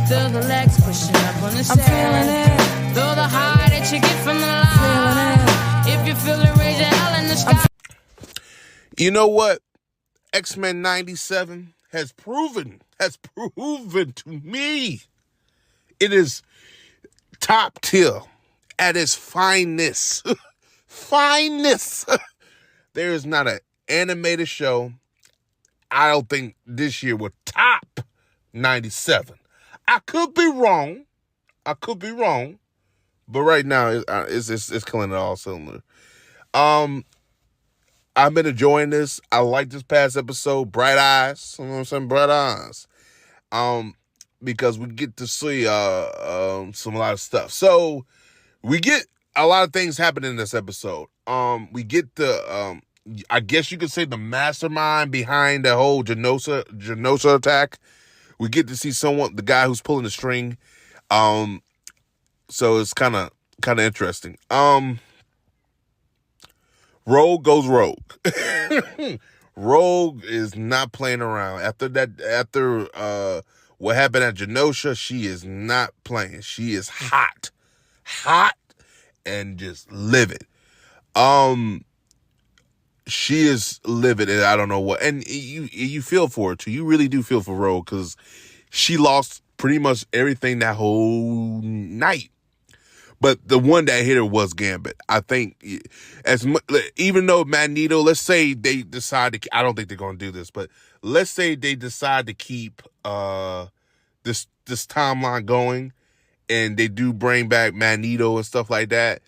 Feel the legs pushing up on the set. I'm feeling it. Feel the high that you get from the line. If you feel it, raise your hell in the sky. You know what? X-Men 97 has proven to me it is top tier at its finest. Finest. There is not an animated show, I don't think, this year will top 97. I could be wrong, but right now it's killing it all cylinder. I've been enjoying this. I like this past episode, Bright Eyes. You know what I'm saying? Bright Eyes. Because we get to see a lot of stuff. So we get a lot of things happening in this episode. We get the I guess you could say the mastermind behind the whole Genosha attack. We get to see the guy who's pulling the string. So it's kind of interesting. Rogue goes rogue. Rogue is not playing around. After what happened at Genosha, she is not playing. She is hot and just livid. She is livid, and I don't know what. And you feel for her too. You really do feel for Rogue because she lost pretty much everything that whole night. But the one that hit her was Gambit. I think even though Magneto, let's say they decide to, I don't think they're going to do this, but let's say they decide to keep this timeline going and they do bring back Magneto and stuff like that.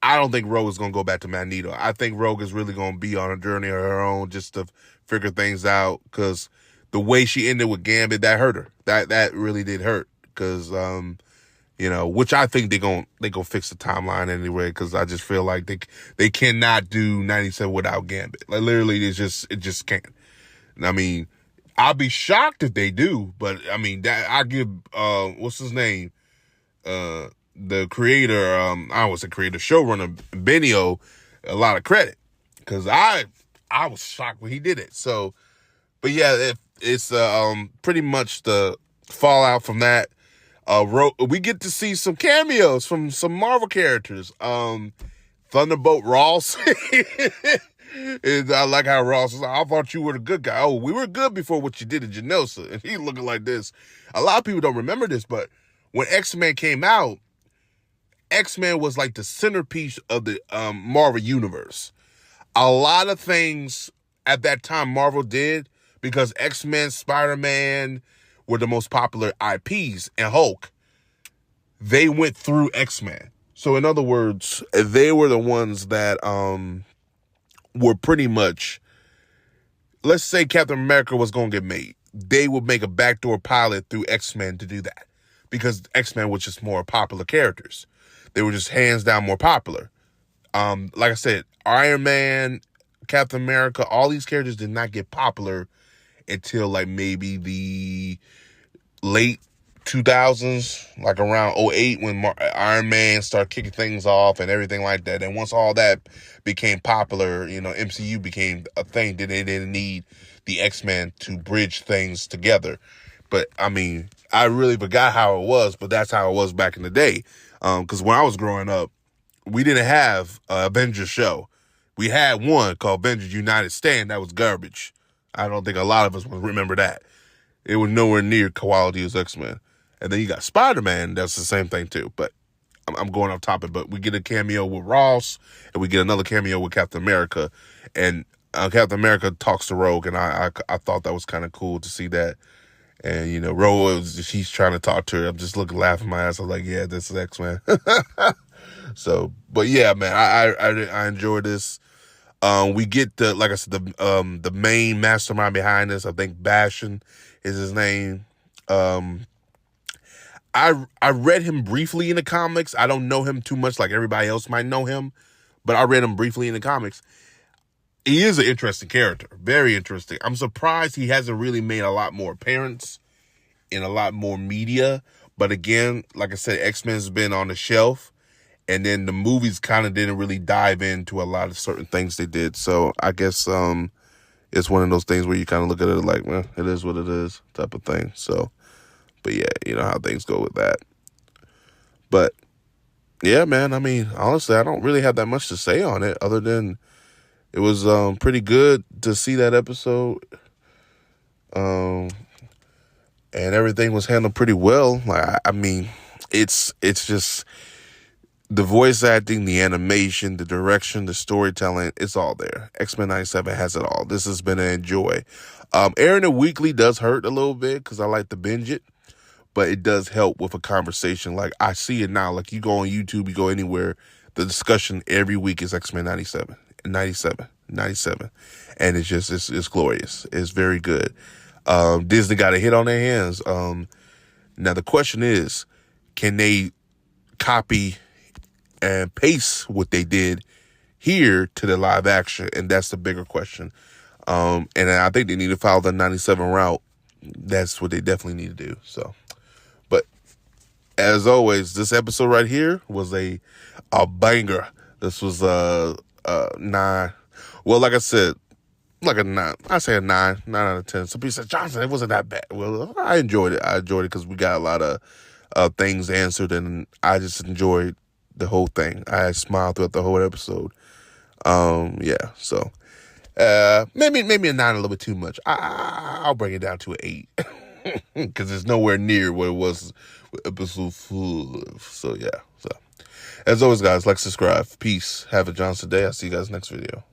I don't think Rogue is going to go back to Magneto. I think Rogue is really going to be on a journey of her own just to figure things out because the way she ended with Gambit, that hurt her. That really did hurt because, which I think they gonna fix the timeline anyway because I just feel like they cannot do 97 without Gambit. Like literally, it just can't. I mean, I'll be shocked if they do, but I mean that I give what's his name, the creator, I was a creator, showrunner Benio, a lot of credit because I was shocked when he did it. So, but yeah, it's pretty much the fallout from that. We get to see some cameos from some Marvel characters. Thunderbolt Ross. And I like how Ross was like, I thought you were the good guy. Oh, we were good before what you did in Genosha. And he looking like this. A lot of people don't remember this, but when X-Men came out, X-Men was like the centerpiece of the Marvel universe. A lot of things at that time Marvel did because X-Men, Spider-Man were the most popular IPs, and Hulk, they went through X-Men. So in other words, they were the ones that were pretty much, let's say Captain America was going to get made. They would make a backdoor pilot through X-Men to do that because X-Men was just more popular characters. They were just hands down more popular. Like I said, Iron Man, Captain America, all these characters did not get popular until like maybe the late 2000s, like around 2008 when Iron Man started kicking things off and everything like that. And once all that became popular, MCU became a thing. Then they didn't need the X-Men to bridge things together. But I mean, I really forgot how it was, but that's how it was back in the day. Because when I was growing up, we didn't have an Avengers show. We had one called Avengers United Stand. That was garbage. I don't think a lot of us will remember that. It was nowhere near quality as X-Men. And then you got Spider-Man. That's the same thing too. But I'm going off topic. But we get a cameo with Ross, and we get another cameo with Captain America. And Captain America talks to Rogue, and I thought that was kind of cool to see that. And Rogue, she's trying to talk to her. I'm just laughing my ass. I was like, yeah, this is X-Men. So, but yeah, man, I enjoy this. We get like I said, the main mastermind behind this. I think Bastion is his name. I read him briefly in the comics. I don't know him too much like everybody else might know him, but I read him briefly in the comics. He is an interesting character, very interesting. I'm surprised he hasn't really made a lot more appearance in a lot more media. But again, like I said, X-Men's been on the shelf. And then the movies kind of didn't really dive into a lot of certain things they did. So I guess it's one of those things where you kind of look at it like, well, it is what it is type of thing. So, But yeah, you know how things go with that. But yeah, man, I mean, honestly, I don't really have that much to say on it other than it was pretty good to see that episode. And everything was handled pretty well. Like, I mean, it's just the voice acting, the animation, the direction, the storytelling, it's all there. X-Men 97 has it all. This has been an enjoy. Airing it weekly does hurt a little bit because I like to binge it, but it does help with a conversation. Like, I see it now. Like, you go on YouTube, you go anywhere, the discussion every week is X-Men 97, 97, 97. And it's just, it's glorious. It's very good. Disney got a hit on their hands. Now, the question is, can they copy and paste what they did here to the live action? And that's the bigger question. And I think they need to follow the 97 route. That's what they definitely need to do. So, but as always, this episode right here was a banger. This was a 9. Well, like I said, like a 9. I say a 9 out of 10. Some people said, Johnson, it wasn't that bad. Well, I enjoyed it. Because we got a lot of things answered, and I just enjoyed the whole thing. I smiled throughout the whole episode. Yeah, so maybe a 9 a little bit too much. I'll bring it down to an 8 because it's nowhere near what it was with episode 4. So yeah. So as always, guys, like, subscribe. Peace. Have a Johnson day. I'll see you guys next video.